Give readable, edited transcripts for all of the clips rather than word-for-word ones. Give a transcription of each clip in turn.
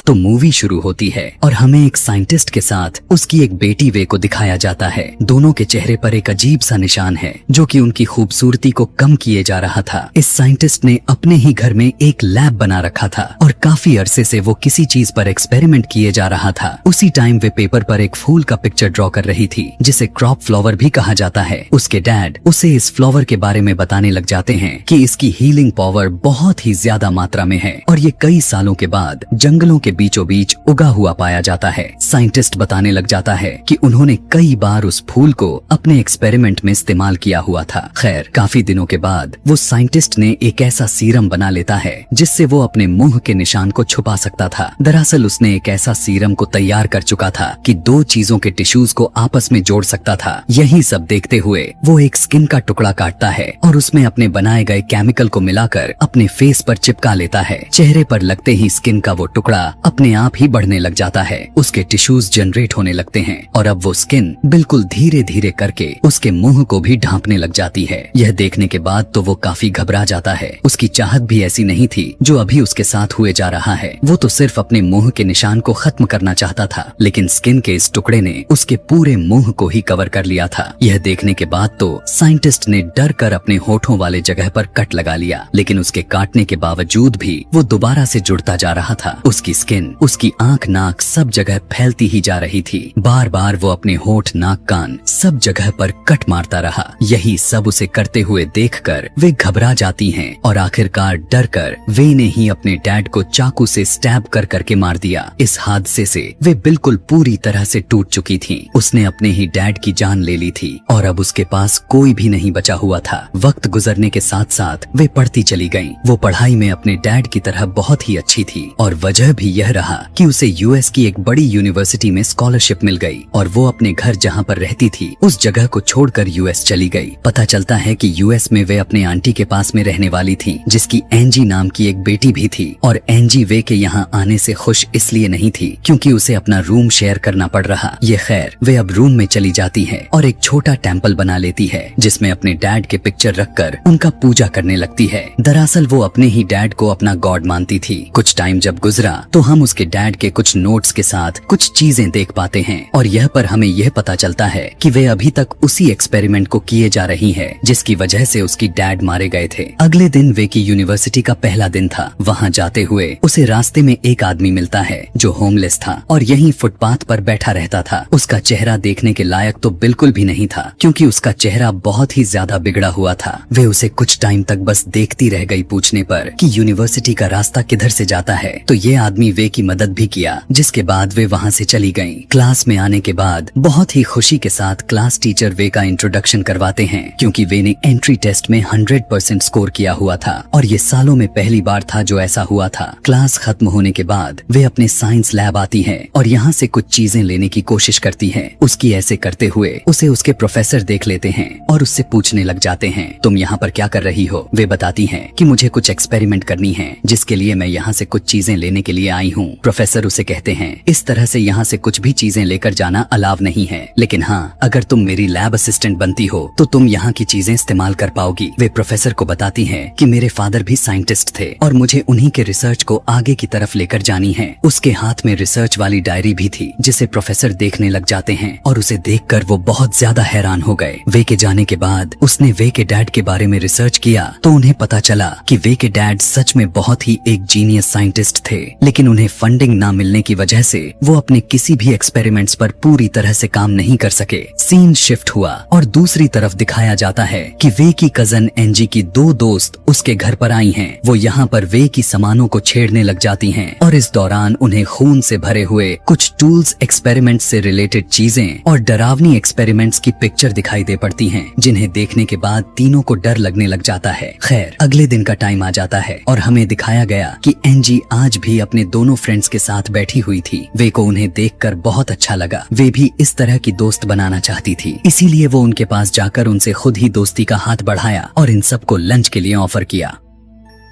तो मूवी शुरू होती है और हमें एक साइंटिस्ट के साथ उसकी एक बेटी वे को दिखाया जाता है। दोनों के चेहरे पर एक अजीब सा निशान है जो कि उनकी खूबसूरती को कम किए जा रहा था। इस साइंटिस्ट ने अपने ही घर में एक लैब बना रखा था और काफी अरसे से वो किसी चीज पर एक्सपेरिमेंट किए जा रहा था। उसी टाइम वे पेपर पर एक फूल का पिक्चर ड्रॉ कर रही थी जिसे क्रॉप फ्लावर भी कहा जाता है। उसके डैड उसे इस फ्लावर के बारे में बताने लग जाते हैं कि इसकी हीलिंग पावर बहुत ही ज्यादा मात्रा में है और ये कई सालों के बाद जंगलों के बीचों बीच उगा हुआ पाया जाता है। साइंटिस्ट बताने लग जाता है कि उन्होंने कई बार उस फूल को अपने एक्सपेरिमेंट में इस्तेमाल किया हुआ था। खैर, काफी दिनों के बाद वो साइंटिस्ट ने एक ऐसा सीरम बना लेता है जिससे वो अपने मुंह के निशान को छुपा सकता था। दरअसल उसने एक ऐसा सीरम को तैयार कर चुका था कि दो चीजों के टिश्यूज को आपस में जोड़ सकता था। यही सब देखते हुए वो एक स्किन का टुकड़ा काटता है और उसमें अपने बनाए गए केमिकल को मिलाकर अपने फेस पर चिपका लेता है। चेहरे पर लगते ही स्किन का वो टुकड़ा अपने आप ही बढ़ने लग जाता है। उसके टिश्यूज जनरेट होने लगते हैं और अब वो स्किन बिल्कुल धीरे धीरे करके उसके मुंह को भी ढांपने लग जाती है। यह देखने के बाद तो वो काफी घबरा जाता है। उसकी चाहत भी ऐसी नहीं थी जो अभी उसके साथ हुए जा रहा है। वो तो सिर्फ अपने मुंह के निशान को खत्म करना चाहता था, लेकिन स्किन के इस टुकड़े ने उसके पूरे मुंह को ही कवर कर लिया था। यह देखने के बाद तो साइंटिस्ट ने डर कर अपने होठों वाले जगह पर कट लगा लिया, लेकिन उसके काटने के बावजूद भी वो दोबारा से जुड़ता जा रहा था। उसकी स्किन, उसकी आंख, नाक सब जगह फैलती ही जा रही थी। बार बार वो अपने होठ, नाक, कान सब जगह पर कट मारता रहा। यही सब उसे करते हुए देखकर वे घबरा जाती हैं और आखिरकार डर कर वे ने ही अपने डैड को चाकू से स्टैब कर करके मार दिया। इस हादसे से वे बिल्कुल पूरी तरह से टूट चुकी थी। उसने अपने ही डैड की जान ले ली थी और अब उसके पास कोई भी नहीं बचा हुआ था। वक्त गुजरने के साथ साथ वे पढ़ती चली गईं। वो पढ़ाई में अपने डैड की तरह बहुत ही अच्छी थी और वजह भी यह रहा कि उसे यूएस की एक बड़ी यूनिवर्सिटी में स्कॉलरशिप मिल गई और वो अपने घर जहाँ पर रहती थी उस जगह को छोड़कर यूएस चली गई। पता चलता है कि यूएस में वे अपने आंटी के पास में रहने वाली थी जिसकी एंजी नाम की एक बेटी भी थी और एंजी वे के यहाँ आने से खुश इसलिए नहीं थी क्योंकि उसे अपना रूम शेयर करना पड़ रहा। ये खैर, वे अब रूम में चली जाती है और एक छोटा टेम्पल बना लेती है जिसमें अपने डैड के पिक्चर रखकर उनका पूजा करने लगती है। दरअसल वो अपने ही डैड को अपना गॉड मानती थी। कुछ टाइम जब गुजरा तो हम उसके डैड के कुछ नोट्स के साथ कुछ चीजें देख पाते हैं और यह पर हमें यह पता चलता है कि वे अभी तक उसी एक्सपेरिमेंट को किए जा रही है जिसकी वजह से उसकी डैड मारे गए थे। अगले दिन वे की यूनिवर्सिटी का पहला दिन था। वहाँ जाते हुए उसे रास्ते में एक आदमी मिलता है जो होमलेस था और यहीं फुटपाथ पर बैठा रहता था। उसका चेहरा देखने के लायक तो बिल्कुल भी नहीं था क्योंकि उसका चेहरा बहुत ही ज्यादा बिगड़ा हुआ था। वे उसे कुछ टाइम तक बस देखती रह गई पूछने पर कि यूनिवर्सिटी का रास्ता किधर से जाता है। तो ये आदमी वे की मदद भी किया, जिसके बाद वे वहाँ से चली गईं। क्लास में आने के बाद बहुत ही खुशी के साथ क्लास टीचर वे का इंट्रोडक्शन करवाते हैं क्योंकि वे ने एंट्री टेस्ट में 100% स्कोर किया हुआ था और ये सालों में पहली बार था जो ऐसा हुआ था। क्लास खत्म होने के बाद वे अपने साइंस लैब आती हैं और यहाँ से कुछ चीजें लेने की कोशिश करती हैं। उसकी ऐसे करते हुए उसे उसके प्रोफेसर देख लेते हैं और उससे पूछने लग जाते हैं, तुम यहाँ पर क्या कर रही हो? वे बताती हैं कि मुझे कुछ एक्सपेरिमेंट करनी है जिसके लिए मैं यहाँ से कुछ चीजें लेने के लिए आई हूँ। प्रोफेसर उसे कहते हैं, इस तरह से यहाँ से कुछ भी चीजें लेकर जाना अलाव नहीं है, लेकिन हाँ, अगर तुम मेरी लैब असिस्टेंट बनती हो तो तुम यहाँ की चीजें इस्तेमाल कर पाओगी। वे प्रोफेसर को बताती हैं कि मेरे फादर भी साइंटिस्ट थे और मुझे उन्हीं के रिसर्च को आगे की तरफ लेकर जानी है। उसके हाथ में रिसर्च वाली डायरी भी थी जिसे प्रोफेसर देखने लग जाते हैं और उसे देखकर वो बहुत ज्यादा हैरान हो गए। वे के जाने के बाद उसने वे के डैड के बारे में रिसर्च किया तो उन्हें पता चला कि वे के डैड सच में बहुत ही एक जीनियस साइंटिस्ट थे, लेकिन उन्हें फंडिंग ना मिलने की वजह से वो अपने किसी भी एक्सपेरिमेंट्स पर पूरी तरह से काम नहीं कर सके। सीन शिफ्ट हुआ और दूसरी तरफ दिखाया जाता है कि वे की कजन एंजी की दो दोस्त उसके घर पर आई हैं। वो यहाँ पर वे की सामानों को छेड़ने लग जाती हैं और इस दौरान उन्हें खून से भरे हुए कुछ टूल्स, एक्सपेरिमेंट्स से रिलेटेड चीजें और डरावनी एक्सपेरिमेंट्स की पिक्चर दिखाई दे पड़ती हैं, जिन्हें देखने के बाद तीनों को डर लगने लग जाता है। खैर, अगले दिन का टाइम आ जाता है और हमें दिखाया गया कि एंजी आज भी अपने दोनों फ्रेंड्स के साथ बैठी हुई थी। वे को उन्हें देखकर बहुत अच्छा लगा। वे भी इस तरह की दोस्त बनाना चाहती थी, इसीलिए वो उनके पास जाकर उनसे खुद ही दोस्ती का हाथ बढ़ाया और इन सबको लंच के लिए ऑफर किया।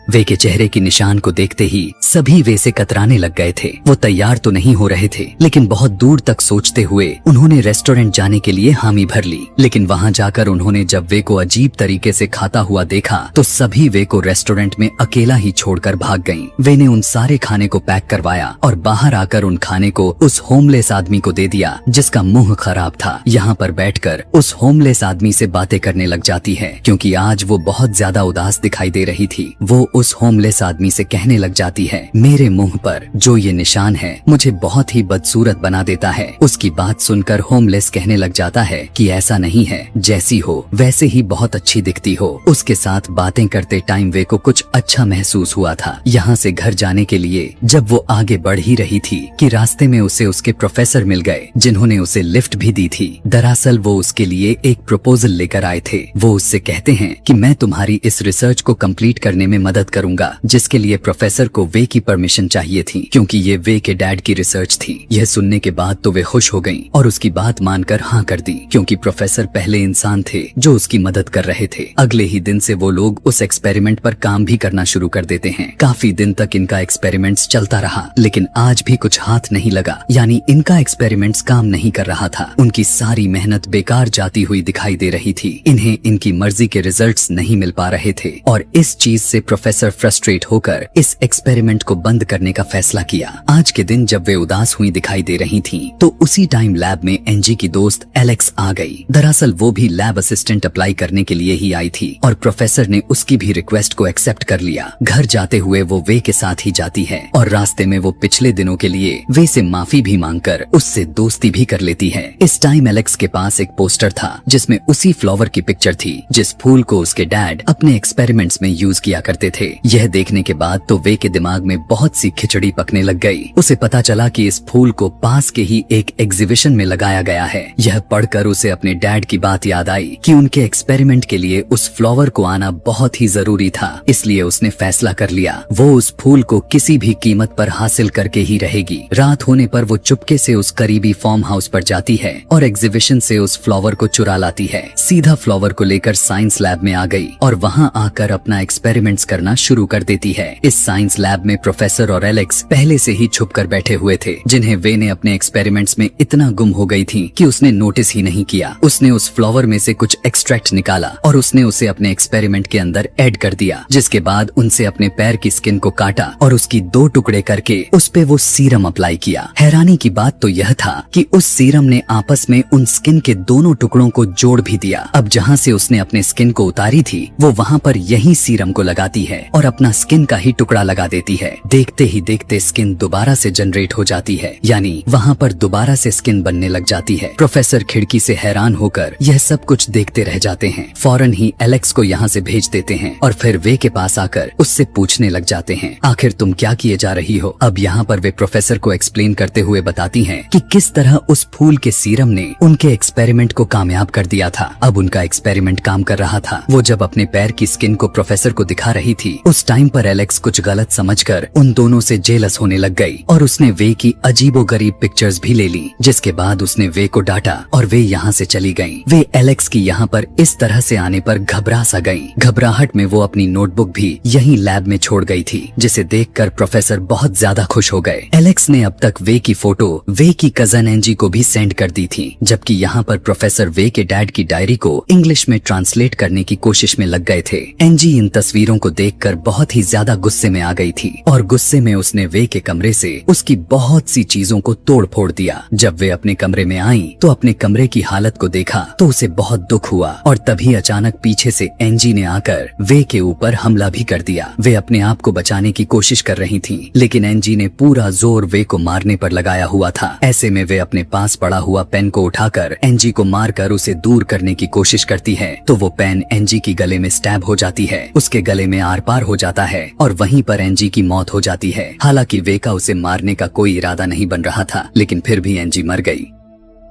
वे के चेहरे की निशान को देखते ही सभी वे से कतराने लग गए थे। वो तैयार तो नहीं हो रहे थे, लेकिन बहुत दूर तक सोचते हुए उन्होंने रेस्टोरेंट जाने के लिए हामी भर ली। लेकिन वहाँ जाकर उन्होंने जब वे को अजीब तरीके से खाता हुआ देखा तो सभी वे को रेस्टोरेंट में अकेला ही छोड़कर भाग गईं। वे ने उन सारे खाने को पैक करवाया और बाहर आकर उन खाने को उस होमलेस आदमी को दे दिया जिसका मुंह खराब था। यहाँ पर बैठकर उस होमलेस आदमी से बातें करने लग जाती है, क्योंकि आज वो बहुत ज्यादा उदास दिखाई दे रही थी। वो उस होमलेस आदमी से कहने लग जाती है, मेरे मुंह पर जो ये निशान है मुझे बहुत ही बदसूरत बना देता है। उसकी बात सुनकर होमलेस कहने लग जाता है कि ऐसा नहीं है, जैसी हो वैसे ही बहुत अच्छी दिखती हो। उसके साथ बातें करते टाइम वे को कुछ अच्छा महसूस हुआ था। यहाँ से घर जाने के लिए जब वो आगे बढ़ ही रही थी कि रास्ते में उसे उसके प्रोफेसर मिल गए, जिन्होंने उसे लिफ्ट भी दी थी। दरअसल वो उसके लिए एक प्रपोजल लेकर आए थे। वो उससे कहते हैं कि मैं तुम्हारी इस रिसर्च को कंप्लीट करने में मदद करूंगा, जिसके लिए प्रोफेसर को वे की परमिशन चाहिए थी, क्योंकि ये वे के डैड की रिसर्च थी। यह सुनने के बाद तो वे खुश हो गईं और उसकी बात मानकर हाँ कर दी, क्योंकि प्रोफेसर पहले इंसान थे जो उसकी मदद कर रहे थे। अगले ही दिन से वो लोग उस एक्सपेरिमेंट पर काम भी करना शुरू कर देते हैं। काफी दिन तक इनका एक्सपेरिमेंट्स चलता रहा, लेकिन आज भी कुछ हाथ नहीं लगा, यानी इनका एक्सपेरिमेंट्स काम नहीं कर रहा था। उनकी सारी मेहनत बेकार जाती हुई दिखाई दे रही थी। इन्हें इनकी मर्जी के रिजल्ट्स नहीं मिल पा रहे थे और इस चीज से प्रोफेसर फ्रस्ट्रेट होकर इस एक्सपेरिमेंट को बंद करने का फैसला किया। आज के दिन जब वे उदास हुई दिखाई दे रही थी तो उसी टाइम लैब में एंजी की दोस्त एलेक्स आ गई। दरअसल वो भी लैब असिस्टेंट अप्लाई करने के लिए ही आई थी और प्रोफेसर ने उसकी भी रिक्वेस्ट को एक्सेप्ट कर लिया। घर जाते हुए वो वे के साथ ही जाती है और रास्ते में वो पिछले दिनों के लिए वे से माफी भी मांगकर उससे दोस्ती भी कर लेती है। इस टाइम एलेक्स के पास एक पोस्टर था जिसमें उसी फ्लावर की पिक्चर थी जिस फूल को उसके डैड अपने एक्सपेरिमेंट्स में यूज किया करते थे। यह देखने के बाद तो वे के दिमाग में बहुत सी खिचड़ी पकने लग गई। उसे पता चला कि इस फूल को पास के ही एक एग्जीबिशन में लगाया गया है। यह पढ़कर उसे अपने डैड की बात याद आई कि उनके एक्सपेरिमेंट के लिए उस फ्लावर को आना बहुत ही जरूरी था। इसलिए उसने फैसला कर लिया वो उस फूल को किसी भी कीमत पर हासिल करके ही रहेगी। रात होने पर वो चुपके से उस करीबी फार्म हाउस पर जाती है और एग्जीबिशन से उस फ्लावर को चुरा लाती है। सीधा फ्लावर को लेकर साइंस लैब में आ गई और वहाँ आकर अपना एक्सपेरिमेंट्स करना शुरू कर देती है। इस साइंस लैब में प्रोफेसर और एलेक्स पहले से ही छुप कर बैठे हुए थे, जिन्हें वे ने अपने एक्सपेरिमेंट्स में इतना गुम हो गई थी कि उसने नोटिस ही नहीं किया। उसने उस फ्लावर में से कुछ एक्सट्रैक्ट निकाला और उसने उसे अपने एक्सपेरिमेंट के अंदर ऐड कर दिया, जिसके बाद उनसे अपने पैर की स्किन को काटा और उसकी 2 टुकड़े करके उस पे वो सीरम अप्लाई किया। हैरानी की बात तो यह था कि उस सीरम ने आपस में उन स्किन के दोनों टुकड़ों को जोड़ भी दिया। अब जहाँ से उसने अपने स्किन को उतारी थी वो वहाँ पर यही सीरम को लगाती है और अपना स्किन का ही टुकड़ा लगा देती है। देखते ही देखते स्किन दोबारा से जनरेट हो जाती है, यानी वहाँ पर दोबारा से स्किन बनने लग जाती है। प्रोफेसर खिड़की से हैरान होकर यह सब कुछ देखते रह जाते हैं। फौरन ही एलेक्स को यहाँ से भेज देते हैं और फिर वे के पास आकर उससे पूछने लग जाते हैं, आखिर तुम क्या किए जा रही हो। अब यहाँ पर वे प्रोफेसर को एक्सप्लेन करते हुए बताती हैं कि किस तरह उस फूल के सीरम ने उनके एक्सपेरिमेंट को कामयाब कर दिया था। अब उनका एक्सपेरिमेंट काम कर रहा था। वो जब अपने पैर की स्किन को प्रोफेसर को दिखा रही थी उस टाइम पर एलेक्स कुछ गलत समझकर उन दोनों से जेलस होने लग गई और उसने वे की अजीबोगरीब पिक्चर्स भी ले ली, जिसके बाद उसने वे को डांटा और वे यहाँ से चली गईं। वे एलेक्स की यहाँ पर इस तरह से आने पर घबरा सा गईं। घबराहट में वो अपनी नोटबुक भी यहीं लैब में छोड़ गई थी, जिसे देखकर प्रोफेसर बहुत ज्यादा खुश हो गए। एलेक्स ने अब तक वे की फोटो वे की कजन एंजी को भी सेंड कर दी थी, जबकि यहाँ पर प्रोफेसर वे के डैड की डायरी को इंग्लिश में ट्रांसलेट करने की कोशिश में लग गए थे। एंजी इन तस्वीरों को देखकर बहुत ही ज्यादा गुस्से में आ गई थी और गुस्से में उसने वे के कमरे से उसकी बहुत सी चीजों को तोड़ फोड़ दिया। जब वे अपने कमरे में आई तो अपने कमरे की हालत को देखा तो उसे बहुत दुख हुआ और तभी अचानक पीछे से एंजी ने आकर वे के ऊपर हमला भी कर दिया। वे अपने आप को बचाने की कोशिश कर रही थी, लेकिन एंजी ने पूरा जोर वे को मारने पर लगाया हुआ था। ऐसे में वे अपने पास पड़ा हुआ पेन को उठाकर एंजी को मारकर उसे दूर करने की कोशिश करती है तो वो पेन एंजी की गले में स्टैब हो जाती है, उसके गले में आर पार हो जाता है और वहीं पर एंजी की मौत हो जाती है। हालांकि वे का उसे मारने का कोई इरादा नहीं बन रहा था, लेकिन फिर भी एंजी मर गई।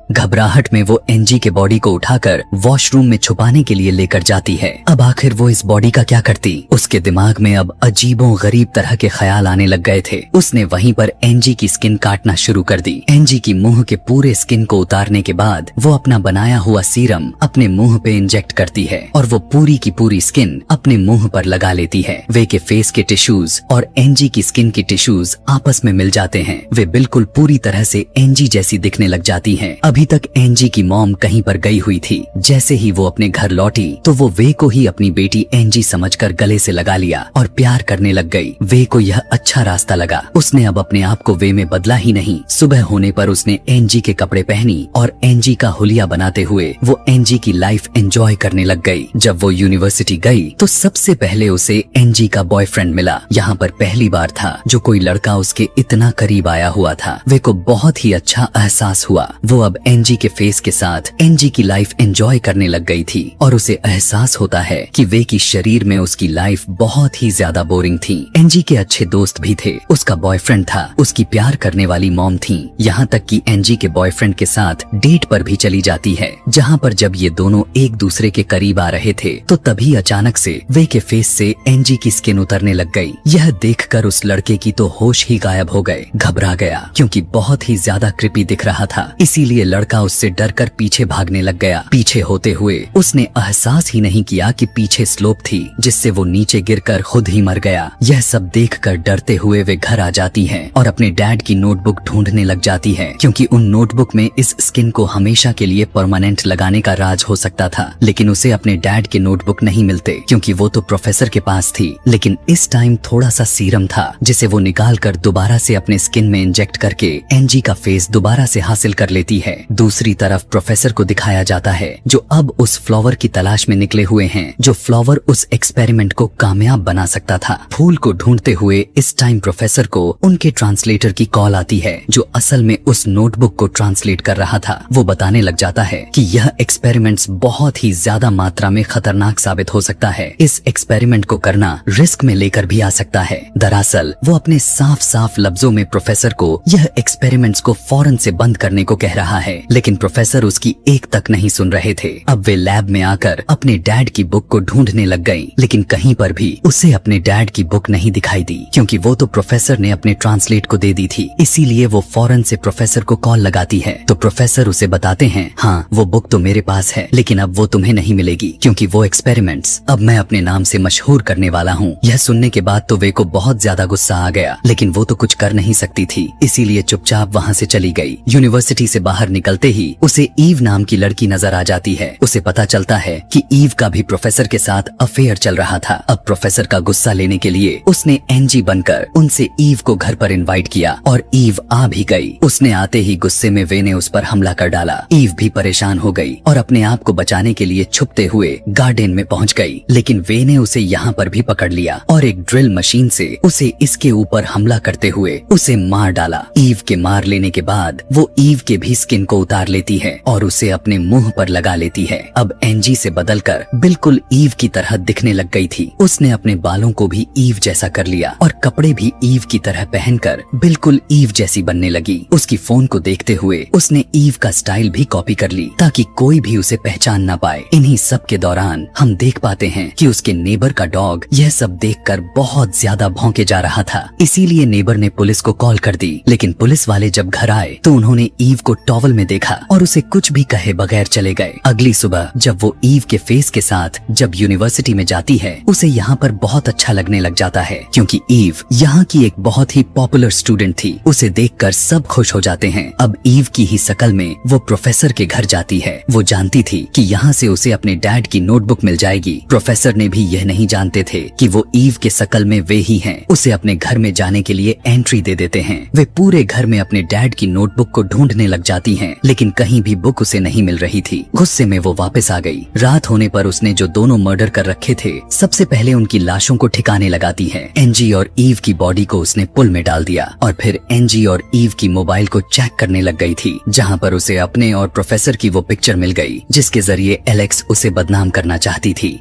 घबराहट में वो एनजी के बॉडी को उठाकर वॉशरूम में छुपाने के लिए लेकर जाती है। अब आखिर वो इस बॉडी का क्या करती? उसके दिमाग में अब अजीबो गरीब तरह के ख्याल आने लग गए थे। उसने वहीं पर एनजी की स्किन काटना शुरू कर दी। एनजी की मुंह के पूरे स्किन को उतारने के बाद वो अपना बनाया हुआ सीरम अपने मुंह पे इंजेक्ट करती है और वो पूरी की पूरी स्किन अपने मुंह पर लगा लेती है। वे के फेस के टिश्यूज और एनजी की स्किन की टिश्यूज आपस में मिल जाते हैं। वे बिल्कुल पूरी तरह से एनजी जैसी दिखने लग जाती हैं। अभी तक एनजी की मॉम कहीं पर गई हुई थी। जैसे ही वो अपने घर लौटी तो वो वे को ही अपनी बेटी एनजी समझकर गले से लगा लिया और प्यार करने लग गई। वे को यह अच्छा रास्ता लगा। उसने अब अपने आप को वे में बदला ही नहीं। सुबह होने पर उसने एनजी के कपड़े पहनी और एनजी का हुलिया बनाते हुए वो एनजी की लाइफ एंजॉय करने लग गई। जब वो यूनिवर्सिटी गई तो सबसे पहले उसे एनजी का बॉयफ्रेंड मिला। यहाँ पर पहली बार था जो कोई लड़का उसके इतना करीब आया हुआ था। वे को बहुत ही अच्छा एहसास हुआ। वो अब एनजी के फेस के साथ एनजी की लाइफ एंजॉय करने लग गई थी और उसे एहसास होता है कि वे की शरीर में उसकी लाइफ बहुत ही ज्यादा बोरिंग थी। एनजी के अच्छे दोस्त भी थे, उसका बॉयफ्रेंड था, उसकी प्यार करने वाली मॉम थी। यहाँ तक कि एनजी के बॉयफ्रेंड के साथ डेट पर भी चली जाती है। जहाँ पर जब ये दोनों एक दूसरे के करीब आ रहे थे तो तभी अचानक से वे के फेस से एनजी की स्किन उतरने लग गई। यह देखकर उस लड़के की तो होश ही गायब हो गए। घबरा गया क्योंकि बहुत ही ज्यादा क्रिपी दिख रहा था। इसीलिए लड़का उससे डरकर पीछे भागने लग गया। पीछे होते हुए उसने एहसास ही नहीं किया कि पीछे स्लोप थी जिससे वो नीचे गिरकर खुद ही मर गया। यह सब देखकर डरते हुए वे घर आ जाती हैं और अपने डैड की नोटबुक ढूंढने लग जाती है क्योंकि उन नोटबुक में इस स्किन को हमेशा के लिए परमानेंट लगाने का राज हो सकता था। लेकिन उसे अपने डैड के नोटबुक नहीं मिलते क्योंकि वो तो प्रोफेसर के पास थी। लेकिन इस टाइम थोड़ा सा सीरम था जिसे वो निकाल कर दोबारा से अपने स्किन में इंजेक्ट करके एनजी का फेस दोबारा से हासिल कर लेती है। दूसरी तरफ प्रोफेसर को दिखाया जाता है जो अब उस फ्लावर की तलाश में निकले हुए हैं जो फ्लावर उस एक्सपेरिमेंट को कामयाब बना सकता था। फूल को ढूंढते हुए इस टाइम प्रोफेसर को उनके ट्रांसलेटर की कॉल आती है जो असल में उस नोटबुक को ट्रांसलेट कर रहा था। वो बताने लग जाता है कि यह एक्सपेरिमेंट्स बहुत ही ज्यादा मात्रा में खतरनाक साबित हो सकता है। इस एक्सपेरिमेंट को करना रिस्क में लेकर भी आ सकता है। दरअसल वो अपने साफ साफ लफ्जों में प्रोफेसर को यह एक्सपेरिमेंट्स को फौरन से बंद करने को कह रहा है। लेकिन प्रोफेसर उसकी एक तक नहीं सुन रहे थे। अब वे लैब में आकर अपने डैड की बुक को ढूंढने लग गई। लेकिन कहीं पर भी उसे अपने डैड की बुक नहीं दिखाई दी क्योंकि वो तो प्रोफेसर ने अपने ट्रांसलेट को दे दी थी। इसीलिए वो फौरन से प्रोफेसर को कॉल लगाती है तो प्रोफेसर उसे बताते हैं, हाँ वो बुक तो मेरे पास है लेकिन अब वो तुम्हें नहीं मिलेगी क्योंकि वो एक्सपेरिमेंट्स अब मैं अपने नाम से मशहूर करने वाला हूँ। यह सुनने के बाद तो वे को बहुत ज्यादा गुस्सा आ गया लेकिन वो तो कुछ कर नहीं सकती थी, इसीलिए चुपचाप वहाँ से चली गई। यूनिवर्सिटी से बाहर निकलते ही उसे ईव नाम की लड़की नजर आ जाती है। उसे पता चलता है कि ईव का भी प्रोफेसर के साथ अफेयर चल रहा था। अब प्रोफेसर का गुस्सा लेने के लिए उसने एनजी बनकर उनसे ईव को घर पर इनवाइट किया और ईव आ भी गई। उसने आते ही गुस्से में वे ने उस पर हमला कर डाला। ईव भी परेशान हो गई और अपने आप को बचाने के लिए छुपते हुए गार्डन में पहुंच गई। लेकिन वे ने उसे यहाँ पर भी पकड़ लिया और एक ड्रिल मशीन से उसे इसके ऊपर हमला करते हुए उसे मार डाला। ईव के मार लेने के बाद वो ईव के भी स्किन को उतार लेती है और उसे अपने मुंह पर लगा लेती है। अब एनजी से बदलकर बिल्कुल ईव की तरह दिखने लग गई थी। उसने अपने बालों को भी ईव जैसा कर लिया और कपड़े भी ईव की तरह पहनकर बिल्कुल ईव जैसी बनने लगी। उसकी फोन को देखते हुए उसने ईव का स्टाइल भी कॉपी कर ली ताकि कोई भी उसे पहचान ना पाए। इन्हीं सब के दौरान हम देख पाते हैं कि उसके नेबर का डॉग यह सब देखकर बहुत ज्यादा भौंके जा रहा था। इसीलिए नेबर ने पुलिस को कॉल कर दी। लेकिन पुलिस वाले जब घर आए तो उन्होंने ईव को टॉवल में देखा और उसे कुछ भी कहे बगैर चले गए। अगली सुबह जब वो ईव के फेस के साथ जब यूनिवर्सिटी में जाती है उसे यहाँ पर बहुत अच्छा लगने लग जाता है क्योंकि ईव यहाँ की एक बहुत ही पॉपुलर स्टूडेंट थी। उसे देखकर सब खुश हो जाते हैं। अब ईव की ही शकल में वो प्रोफेसर के घर जाती है। वो जानती थी कि यहाँ से उसे अपने डैड की नोटबुक मिल जाएगी। प्रोफेसर ने भी यह नहीं जानते थे कि वो ईव के शकल में वे ही हैं। उसे अपने घर में जाने के लिए एंट्री दे देते हैं। वे पूरे घर में अपने डैड की नोटबुक को ढूंढने लग जाती हैं, लेकिन कहीं भी बुक उसे नहीं मिल रही थी। गुस्से में वो वापस आ गई। रात होने पर उसने जो दोनों मर्डर कर रखे थे सबसे पहले उनकी लाशों को ठिकाने लगाती है। एनजी और ईव की बॉडी को उसने पुल में डाल दिया और फिर एनजी और ईव की मोबाइल को चेक करने लग गई थी, जहाँ पर उसे अपने और प्रोफेसर की वो पिक्चर मिल गई जिसके जरिए एलेक्स उसे बदनाम करना चाहती थी।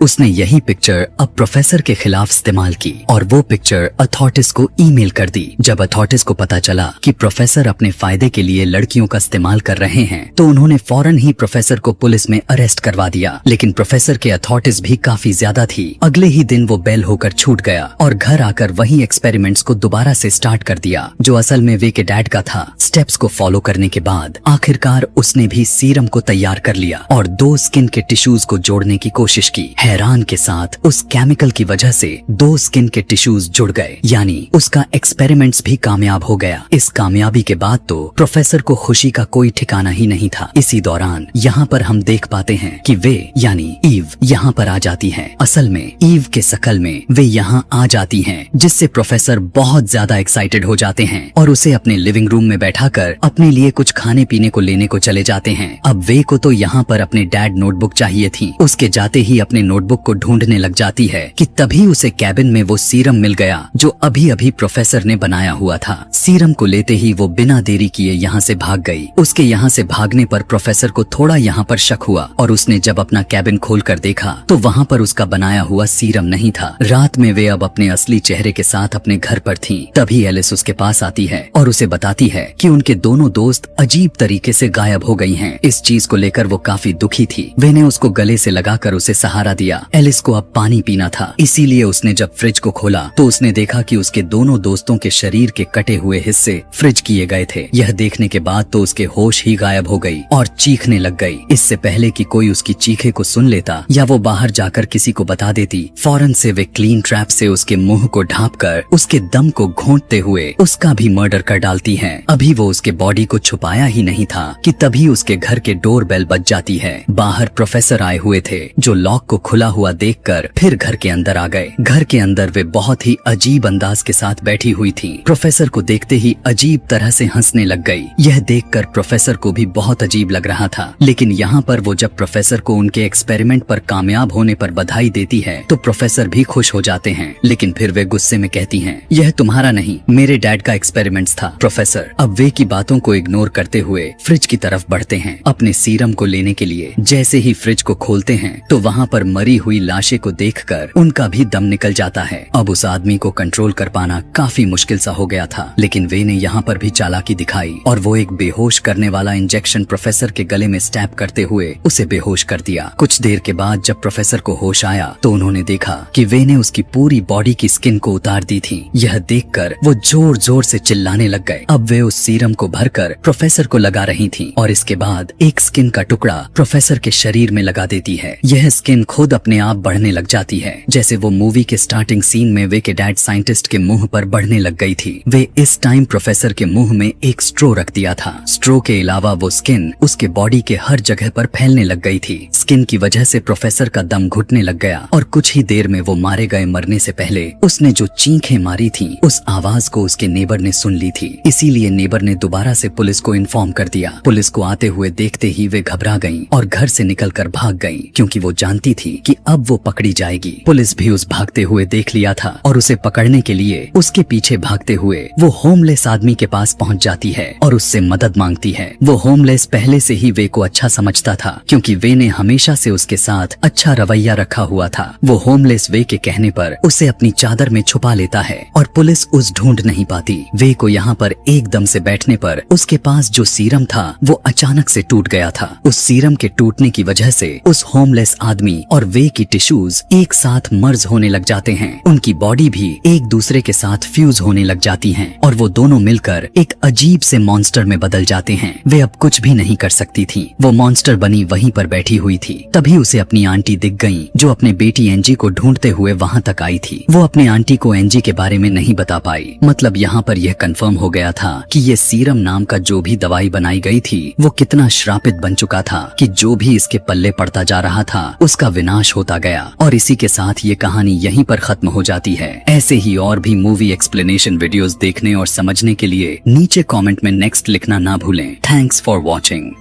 उसने यही पिक्चर अब प्रोफेसर के खिलाफ इस्तेमाल की और वो पिक्चर अथॉरिटीज को ईमेल कर दी। जब अथॉरिटीज को पता चला कि प्रोफेसर अपने फायदे के लिए लड़कियों का इस्तेमाल कर रहे हैं तो उन्होंने फौरन ही प्रोफेसर को पुलिस में अरेस्ट करवा दिया। लेकिन प्रोफेसर के अथॉरिटीज भी काफी ज्यादा थी। अगले ही दिन वो बेल होकर छूट गया और घर आकर वही एक्सपेरिमेंट्स को दोबारा से स्टार्ट कर दिया जो असल में वे के डैड का था। स्टेप्स को फॉलो करने के बाद आखिरकार उसने भी सीरम को तैयार कर लिया और 2 स्किन के टिश्यूज को जोड़ने की कोशिश की। हैरान के साथ उस केमिकल की वजह से 2 स्किन के टिश्यूज जुड़ गए, यानी उसका एक्सपेरिमेंट्स भी कामयाब हो गया। इस कामयाबी के बाद तो प्रोफेसर को खुशी का कोई ठिकाना ही नहीं था। इसी दौरान यहाँ पर हम देख पाते हैं कि वे यानी ईव यहाँ पर आ जाती है। असल में ईव के शकल में वे यहाँ आ जाती हैं, जिससे प्रोफेसर बहुत ज्यादा एक्साइटेड हो जाते हैं और उसे अपने लिविंग रूम में बैठाकर अपने लिए कुछ खाने पीने को लेने को चले जाते हैं। अब वे को तो यहाँ पर अपने डैड नोटबुक चाहिए थी। उसके जाते ही अपने नोटबुक को ढूंढने लग जाती है कि तभी उसे कैबिन में वो सीरम मिल गया जो अभी अभी प्रोफेसर ने बनाया हुआ था। सीरम को लेते ही वो बिना देरी किए यहाँ से भाग गई। उसके यहाँ से भागने पर प्रोफेसर को थोड़ा यहाँ पर शक हुआ और उसने जब अपना कैबिन खोल कर देखा तो वहाँ पर उसका बनाया हुआ सीरम नहीं था। रात में वे अब अपने असली चेहरे के साथ अपने घर पर थी। तभी एलिस उसके पास आती है और उसे बताती है कि उनके दोनों दोस्त अजीब तरीके से गायब हो गई हैं। इस चीज को लेकर वो काफी दुखी थी। वे ने उसको गले से लगाकर उसे सहारा दिया। एलिस को अब पानी पीना था, इसीलिए उसने जब फ्रिज को खोला तो उसने देखा कि उसके दोनों दोस्तों के शरीर के कटे हुए हिस्से फ्रिज किए गए थे। यह देखने के बाद तो उसके होश ही गायब हो गई और चीखने लग गई। इससे पहले कि कोई उसकी चीखे को सुन लेता या वो बाहर जाकर किसी को बता देती, फौरन से वे क्लीन ट्रैप से उसके मुंह को ढांपकर उसके दम को घोंटते हुए उसका भी मर्डर कर डालती हैं। अभी वो उसके बॉडी को छुपाया ही नहीं था कि तभी उसके घर के डोर बेल बज जाती है। बाहर प्रोफेसर आए हुए थे जो लॉक को खुला हुआ देखकर फिर घर के अंदर आ गए। घर के अंदर वे बहुत ही अजीब अंदाज के साथ बैठी हुई थी। प्रोफेसर को देखते ही अजीब तरह से हंसने लग गई। यह देखकर प्रोफेसर को भी बहुत अजीब लग रहा था। लेकिन यहाँ पर वो जब प्रोफेसर को उनके एक्सपेरिमेंट पर कामयाब होने पर बधाई देती है तो प्रोफेसर भी खुश हो जाते हैं। लेकिन फिर वे गुस्से में कहती हैं, यह तुम्हारा नहीं मेरे डैड का एक्सपेरिमेंट्स था। प्रोफेसर अब वे की बातों को इग्नोर करते हुए फ्रिज की तरफ बढ़ते हैं अपने सीरम को लेने के लिए। जैसे ही फ्रिज को खोलते हैं तो वहाँ पर मरी हुई लाशें को देखकर उनका भी दम निकल जाता है। अब उस आदमी को कंट्रोल कर पाना काफी मुश्किल सा हो गया था। लेकिन वे ने यहाँ पर भी चालाकी दिखाई और वो एक बेहोश करने वाला इंजेक्शन प्रोफेसर के गले में स्टैब करते हुए उसे बेहोश कर दिया। कुछ देर के बाद जब प्रोफेसर को होश आया तो उन्होंने देखा कि वे ने उसकी पूरी बॉडी की स्किन को उतार दी थी। यह देखकर वो जोर जोर से चिल्लाने लग गए। अब वे उस सीरम को भरकर प्रोफेसर को लगा रही थी और इसके बाद एक स्किन का टुकड़ा प्रोफेसर के शरीर में लगा देती है। यह स्किन खुद अपने आप बढ़ने लग जाती है, जैसे वो मूवी के स्टार्टिंग सीन में वे के डैड साइंटिस्ट के मुंह पर बढ़ने लग गई थी। वे इस टाइम प्रोफेसर के मुंह में एक स्ट्रो रख दिया था। स्ट्रो के अलावा वो स्किन उसके बॉडी के हर जगह पर फैलने लग गई थी। स्किन की वजह से प्रोफेसर का दम घुटने लग गया और कुछ ही देर में वो मारे गए। मरने से पहले उसने जो चीखें मारी थी उस आवाज को उसके नेबर ने सुन ली थी। इसीलिए नेबर ने दोबारा से पुलिस को इन्फॉर्म कर दिया। पुलिस को आते हुए देखते ही वे घबरा गईं और घर से निकलकर भाग गईं, क्योंकि वो जानती थी कि अब वो पकड़ी जाएगी। पुलिस भी उस भागते हुए देख लिया था और उसे पकड़ने के लिए उसके पीछे भागते हुए वो होमलेस आदमी के पास पहुंच जाती है और उससे मदद मांगती है। वो होमलेस पहले से ही वे को अच्छा समझता था, क्योंकि वे ने हमेशा से उसके साथ अच्छा रवैया रखा हुआ था। वो होमलेस वे के कहने पर उसे अपनी चादर में छुपा लेता है और पुलिस उस ढूंढ नहीं पाती। वे को यहाँ पर एकदम से बैठने पर उसके पास जो सीरम था वो अचानक से टूट गया था। उस सीरम के टूटने की वजह से उस होमलेस आदमी और वे की टिश्यूज एक साथ मर्ज होने लग जाते हैं। उनकी बॉडी भी एक दूसरे के साथ फ्यूज होने लग जाती हैं और वो दोनों मिलकर एक अजीब से मॉन्स्टर में बदल जाते हैं। वे अब कुछ भी नहीं कर सकती थी। वो मॉन्स्टर बनी वहीं पर बैठी हुई थी। तभी उसे अपनी आंटी दिख गई जो अपने बेटी एंजी को ढूंढते हुए वहाँ तक आई थी। वो अपने आंटी को एंजी के बारे में नहीं बता पाई। मतलब यहाँ पर यह कंफर्म हो गया था कि ये सीरम नाम का जो भी दवाई बनाई गई थी वो कितना श्रापित बन चुका था कि जो भी इसके पल्ले पड़ता जा रहा था उसका विनाश होता गया। और इसी के साथ ये कहानी यहीं पर खत्म हो जाती है। ऐसे ही और भी मूवी एक्सप्लेनेशन वीडियोस देखने और समझने के लिए नीचे कमेंट में नेक्स्ट लिखना ना भूलें। Thanks for watching.